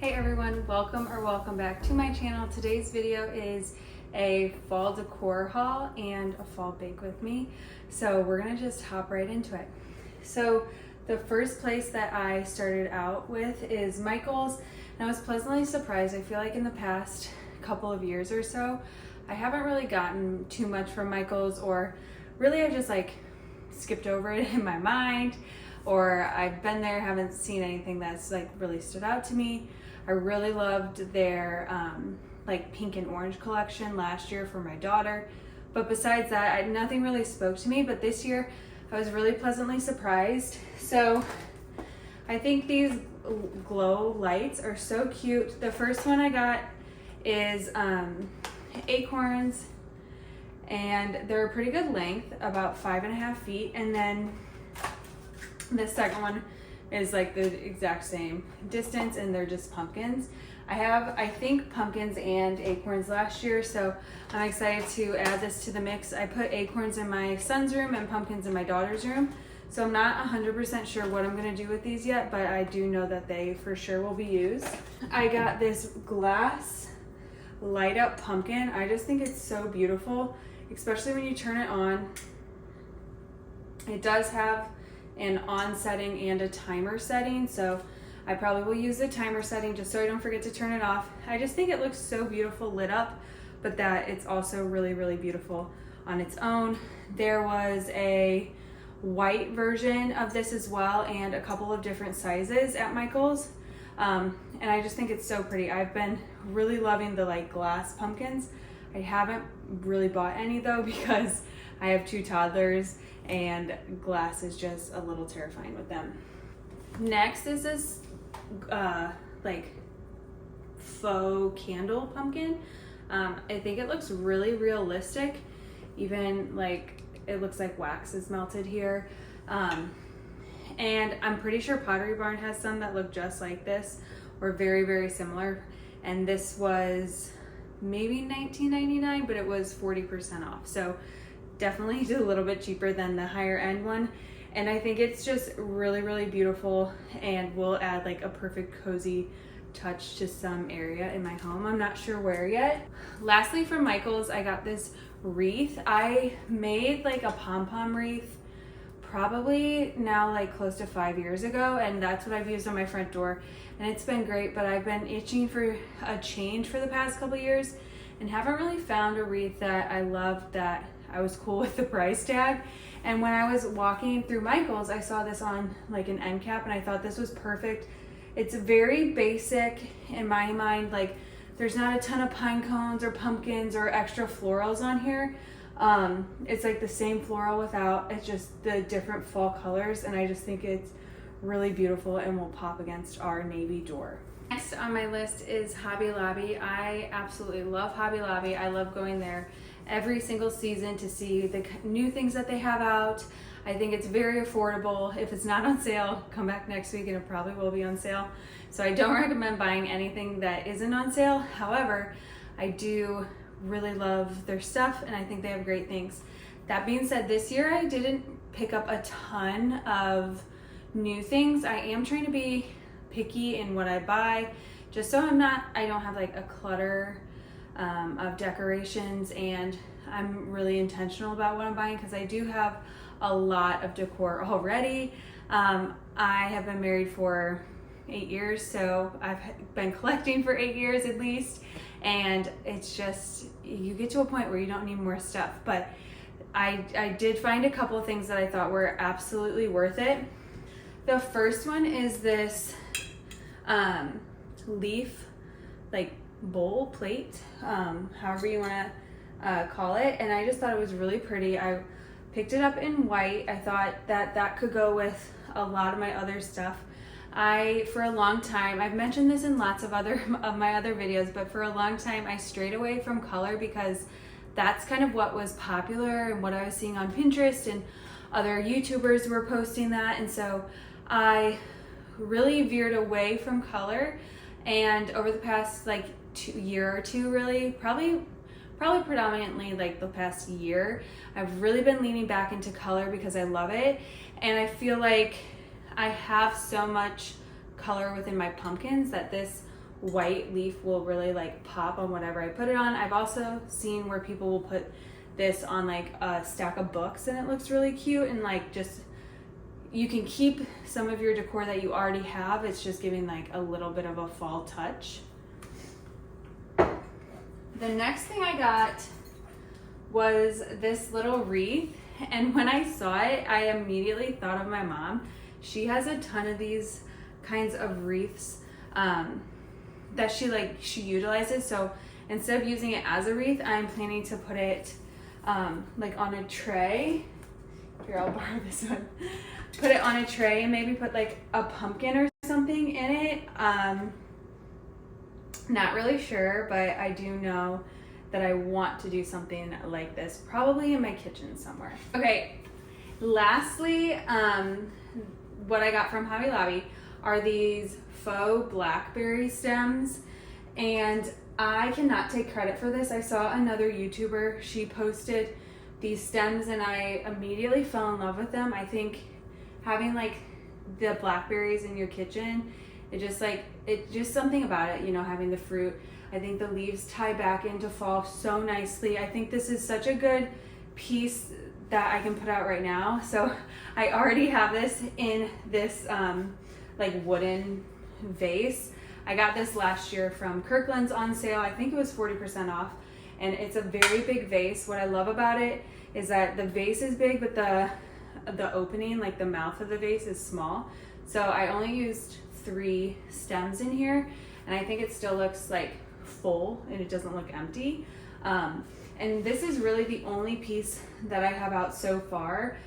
Hey everyone, welcome back to my channel. Today's video is a fall decor haul and a fall bake with me. So we're gonna just hop right into it. So the first place that I started out with is Michael's, and I was pleasantly surprised. I feel like in the past couple of years or so, I haven't really gotten too much from Michael's, or really I just like skipped over it in my mind, or I've been there, haven't seen anything that's like really stood out to me. I really loved their like pink and orange collection last year for my daughter. But besides that, nothing really spoke to me. But this year, I was really pleasantly surprised. So I think these glow lights are so cute. The first one I got is acorns, and they're a pretty good length, about 5.5 feet. And then the second one is like the exact same distance, and they're just pumpkins. I have, I think, pumpkins and acorns last year, so I'm excited to add this to the mix. I put acorns in my son's room and pumpkins in my daughter's room, so I'm not 100% sure what I'm gonna do with these yet, but I do know that they for sure will be used. I got this glass light up pumpkin. I just think it's so beautiful, especially when you turn it on. It does have an on setting and a timer setting, so I probably will use the timer setting just so I don't forget to turn it off. I just think it looks so beautiful lit up, but that it's also really, really beautiful on its own. There was a white version of this as well, and a couple of different sizes at Michael's, and I just think it's so pretty. I've been really loving the like glass pumpkins. I haven't really bought any though because I have 2 toddlers and glass is just a little terrifying with them. Next is this like faux candle pumpkin. I think it looks really realistic. Even like it looks like wax is melted here. And I'm pretty sure Pottery Barn has some that look just like this, or very, very similar. And this was maybe $19.99, but it was 40% off. So definitely a little bit cheaper than the higher end one. And I think it's just really, really beautiful, and will add like a perfect cozy touch to some area in my home. I'm not sure where yet. Lastly, from Michael's, I got this wreath. I made like a pom-pom wreath probably now like close to 5 years ago, and that's what I've used on my front door, and it's been great. But I've been itching for a change for the past couple years and haven't really found a wreath that I loved, that I was cool with the price tag. And when I was walking through Michael's, I saw this on like an end cap, and I thought this was perfect. It's very basic in my mind. Like there's not a ton of pine cones or pumpkins or extra florals on here. It's like the same floral without, it's just the different fall colors, and I just think it's really beautiful and will pop against our navy door. Next on my list is Hobby Lobby. I absolutely love Hobby Lobby. I love going there every single season to see the new things that they have out. I think it's very affordable. If it's not on sale, come back next week and it probably will be on sale. So I don't recommend buying anything that isn't on sale. However, I do really love their stuff, and I think they have great things. That being said, this year I didn't pick up a ton of new things. I am trying to be picky in what I buy, just so I don't have like a clutter of decorations, and I'm really intentional about what I'm buying because I do have a lot of decor already. I have been married for 8 years, so I've been collecting for 8 years at least, and it's just, you get to a point where you don't need more stuff. But I did find a couple of things that I thought were absolutely worth it. The first one is this leaf like bowl plate, however you want to call it, and I just thought it was really pretty. I picked it up in white. I thought that could go with a lot of my other stuff. For a long time, I've mentioned this in lots of my other videos, but for a long time I strayed away from color because that's kind of what was popular and what I was seeing on Pinterest, and other YouTubers were posting that, and so I really veered away from color. And over the past like year or two, really, probably predominantly like the past year, I've really been leaning back into color because I love it, and I feel like I have so much color within my pumpkins that this white leaf will really like pop on whatever I put it on. I've also seen where people will put this on like a stack of books and it looks really cute, and like just you can keep some of your decor that you already have. It's just giving like a little bit of a fall touch. The next thing I got was this little wreath, and when I saw it, I immediately thought of my mom. She has a ton of these kinds of wreaths that she utilizes. So instead of using it as a wreath, I'm planning to put it like on a tray. Here, I'll borrow this one. Put it on a tray and maybe put like a pumpkin or something in it. Not really sure, but I do know that I want to do something like this, probably in my kitchen somewhere. Okay, lastly, what I got from Hobby Lobby are these faux blackberry stems, and I cannot take credit for this. I saw another YouTuber, she posted these stems and I immediately fell in love with them. I think having like the blackberries in your kitchen, it's just something about it, you know, having the fruit. I think the leaves tie back into fall so nicely. I think this is such a good piece that I can put out right now. So I already have this in this like wooden vase. I got this last year from Kirkland's on sale. I think it was 40% off, and it's a very big vase. What I love about it is that the vase is big, but the opening, like the mouth of the vase, is small. So I only used 3 stems in here, and I think it still looks like full and it doesn't look empty. And this is really the only piece that I have out so far.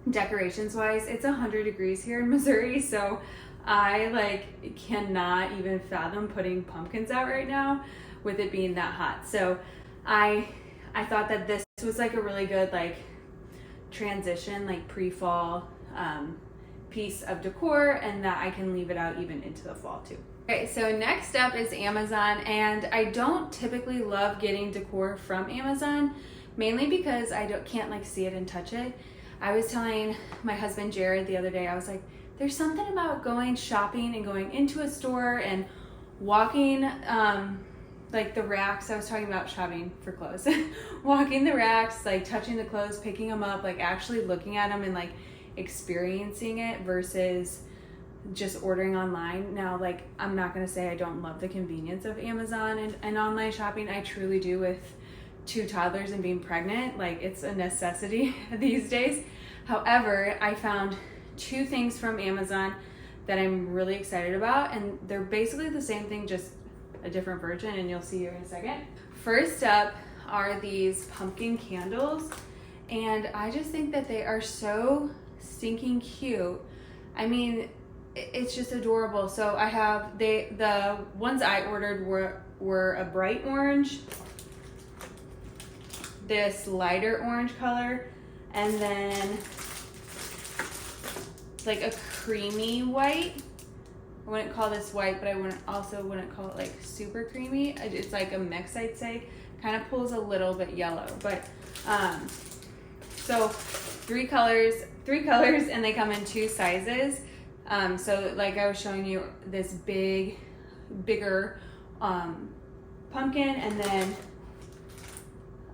Decorations wise, it's 100 degrees here in Missouri, so I like cannot even fathom putting pumpkins out right now with it being that hot. So I thought that this was like a really good like transition, like pre-fall piece of decor, and that I can leave it out even into the fall too. Okay, so next up is Amazon, and I don't typically love getting decor from Amazon, mainly because I can't like see it and touch it. I was telling my husband Jared the other day, I was like, there's something about going shopping and going into a store and walking like the racks. I was talking about shopping for clothes. Walking the racks, like touching the clothes, picking them up, like actually looking at them and like experiencing it versus just ordering online. Now, like, I'm not gonna say I don't love the convenience of Amazon and online shopping. I truly do. With 2 toddlers and being pregnant, like, it's a necessity these days. However, I found 2 things from Amazon that I'm really excited about, and they're basically the same thing, just a different version, and you'll see here in a second. First up are these pumpkin candles, and I just think that they are so stinking cute. I mean, it's just adorable. So I have the ones I ordered were a bright orange, this lighter orange color, and then like a creamy white. I wouldn't call this white, but I wouldn't call it like super creamy. It's like a mix, I'd say. Kind of pulls a little bit yellow, but so 3 colors, and they come in 2 sizes. So like I was showing you, this bigger pumpkin, and then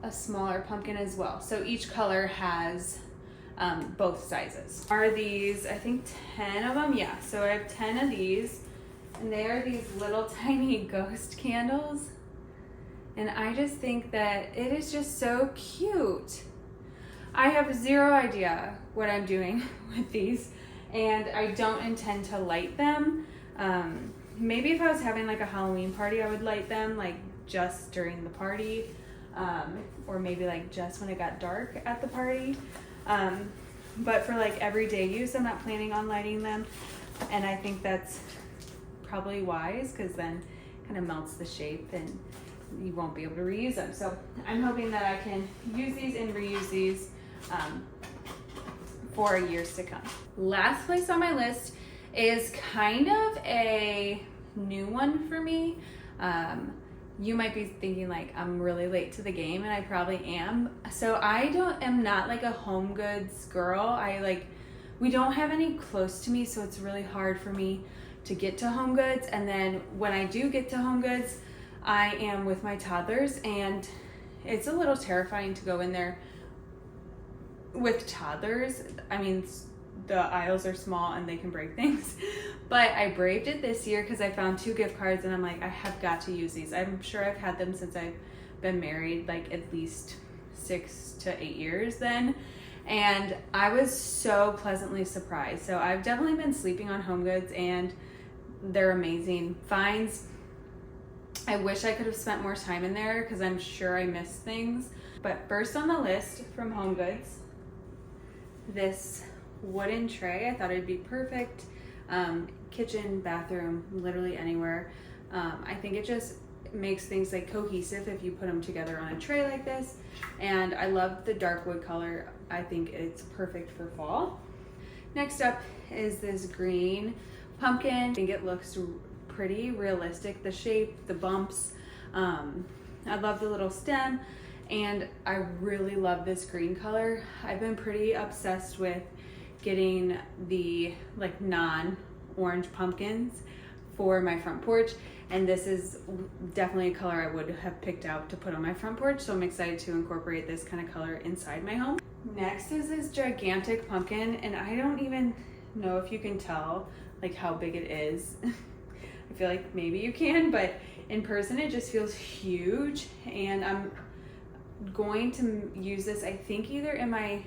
a smaller pumpkin as well. So each color has both sizes. Are these, I think 10 of them? Yeah, so I have 10 of these, and they are these little tiny ghost candles. And I just think that it is just so cute. I have 0 idea what I'm doing with these, and I don't intend to light them. Maybe if I was having like a Halloween party, I would light them like just during the party, or maybe like just when it got dark at the party. But for like everyday use, I'm not planning on lighting them, and I think that's probably wise, because then it kind of melts the shape and you won't be able to reuse them. So I'm hoping that I can use these and reuse these for years to come. Last place on my list is kind of a new one for me. You might be thinking like I'm really late to the game, and I probably am. So I am not like a home goods girl. We don't have any close to me, so it's really hard for me to get to Home Goods. And then when I do get to Home Goods, I am with my toddlers, and it's a little terrifying to go in there with toddlers. I mean, the aisles are small and they can break things, but I braved it this year because I found 2 gift cards and I'm like, I have got to use these. I'm sure I've had them since I've been married, like at least 6 to 8 years then. And I was so pleasantly surprised. So I've definitely been sleeping on Home Goods, and they're amazing finds. I wish I could have spent more time in there because I'm sure I missed things. But first on the list from Home Goods, this wooden tray. I thought it'd be perfect. Kitchen, bathroom, literally anywhere. I think it just makes things like cohesive if you put them together on a tray like this. And I love the dark wood color. I think it's perfect for fall. Next up is this green pumpkin. I think it looks pretty realistic. The shape, the bumps. I love the little stem, and I really love this green color. I've been pretty obsessed with getting the like non-orange pumpkins for my front porch, and this is definitely a color I would have picked out to put on my front porch, so I'm excited to incorporate this kind of color inside my home. Next is this gigantic pumpkin, and I don't even know if you can tell like how big it is. I feel like maybe you can, but in person it just feels huge, and I'm going to use this, I think, either in my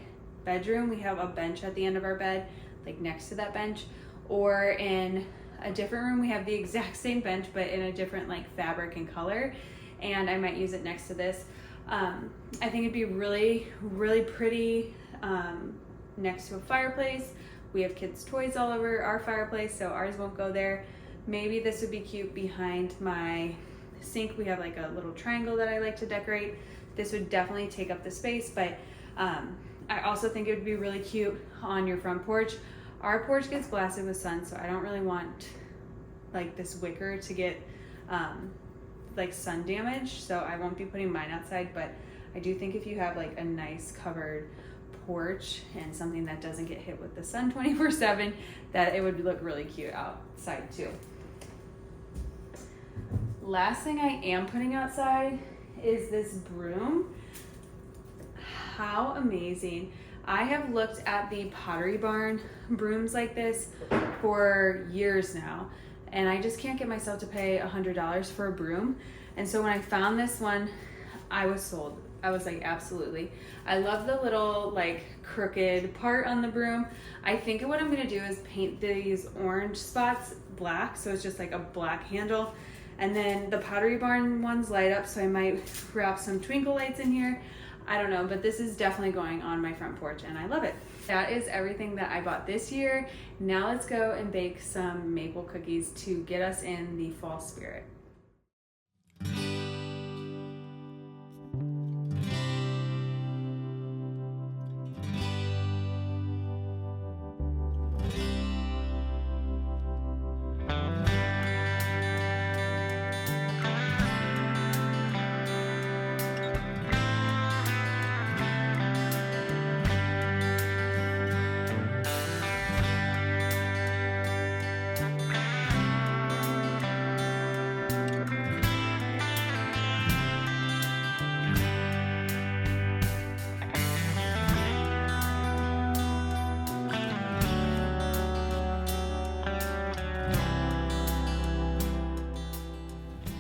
bedroom. We have a bench at the end of our bed, like next to that bench, or in a different room we have the exact same bench but in a different like fabric and color, and I might use it next to this. I think it'd be really pretty next to a fireplace. We have kids' toys all over our fireplace, so ours won't go there. Maybe this would be cute behind my sink. We have like a little triangle that I like to decorate. This would definitely take up the space, but I also think it would be really cute on your front porch. Our porch gets blasted with sun, so I don't really want like this wicker to get like sun damage, so I won't be putting mine outside. But I do think if you have like a nice covered porch and something that doesn't get hit with the sun 24/7, that it would look really cute outside too. Last thing I am putting outside is this broom. How amazing. I have looked at the Pottery Barn brooms like this for years now, and I just can't get myself to pay $100 for a broom. And so when I found this one, I was sold. I was like, absolutely. I love the little like crooked part on the broom. I think what I'm gonna do is paint these orange spots black, so it's just like a black handle. And then the Pottery Barn ones light up, so I might wrap some twinkle lights in here. I don't know, but this is definitely going on my front porch, and I love it. That is everything that I bought this year. Now let's go and bake some maple cookies to get us in the fall spirit.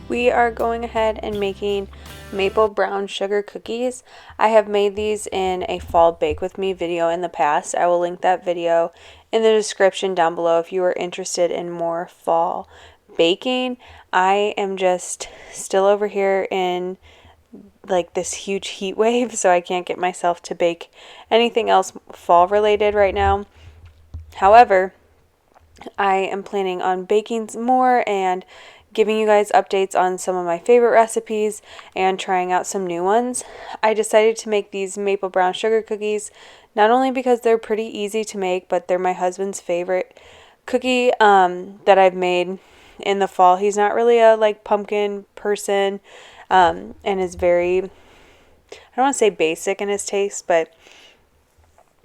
We are going ahead and making maple brown sugar cookies. I have made these in a fall bake with me video in the past. I will link that video in the description down below if you are interested in more fall baking. I am just still over here in like this huge heat wave, so I can't get myself to bake anything else fall related right now. However, I am planning on baking more and giving you guys updates on some of my favorite recipes and trying out some new ones. I decided to make these maple brown sugar cookies not only because they're pretty easy to make, but they're my husband's favorite cookie that I've made in the fall. He's not really a like pumpkin person and is very, I don't want to say basic in his taste, but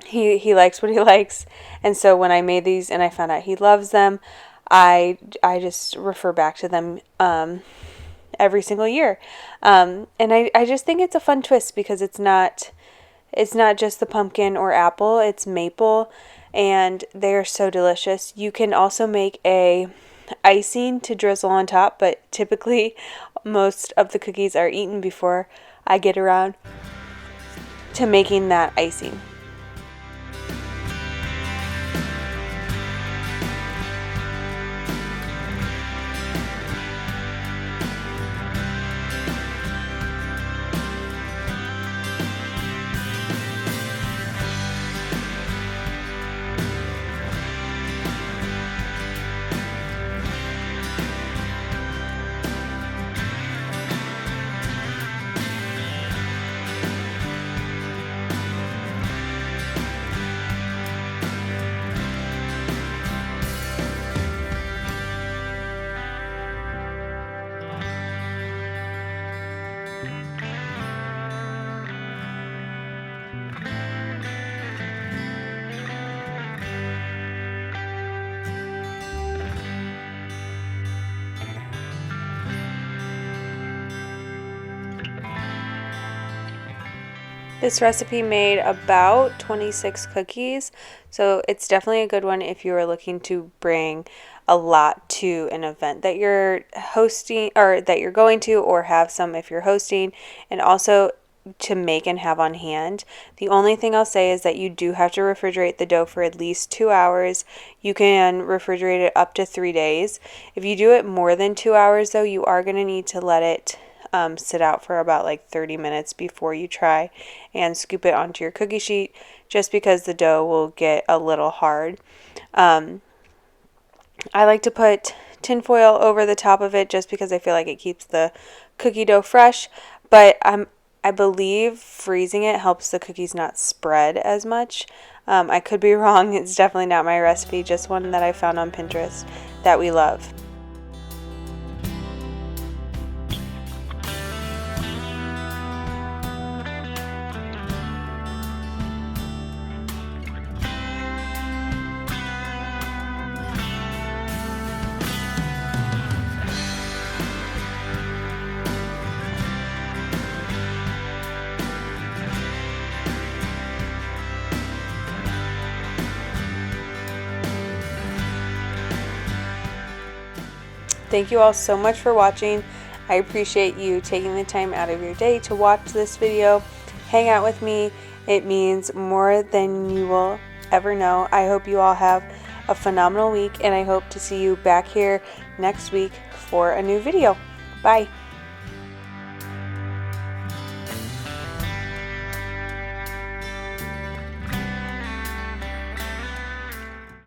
he likes what he likes. And so when I made these and I found out he loves them, I just refer back to them every single year. And I just think it's a fun twist because it's not just the pumpkin or apple, it's maple, and they're so delicious. You can also make a icing to drizzle on top, but typically most of the cookies are eaten before I get around to making that icing. This recipe made about 26 cookies, so it's definitely a good one if you are looking to bring a lot to an event that you're hosting or that you're going to, or have some if you're hosting, and also to make and have on hand. The only thing I'll say is that you do have to refrigerate the dough for at least 2 hours. You can refrigerate it up to 3 days. If you do it more than 2 hours though, you are going to need to let it sit out for about like 30 minutes before you try and scoop it onto your cookie sheet, just because the dough will get a little hard. I like to put tinfoil over the top of it just because I feel like it keeps the cookie dough fresh, but I believe freezing it helps the cookies not spread as much. I could be wrong. It's definitely not my recipe, just one that I found on Pinterest that we love. Thank you all so much for watching. I appreciate you taking the time out of your day to watch this video, hang out with me. It means more than you will ever know. I hope you all have a phenomenal week, and I hope to see you back here next week for a new video. Bye.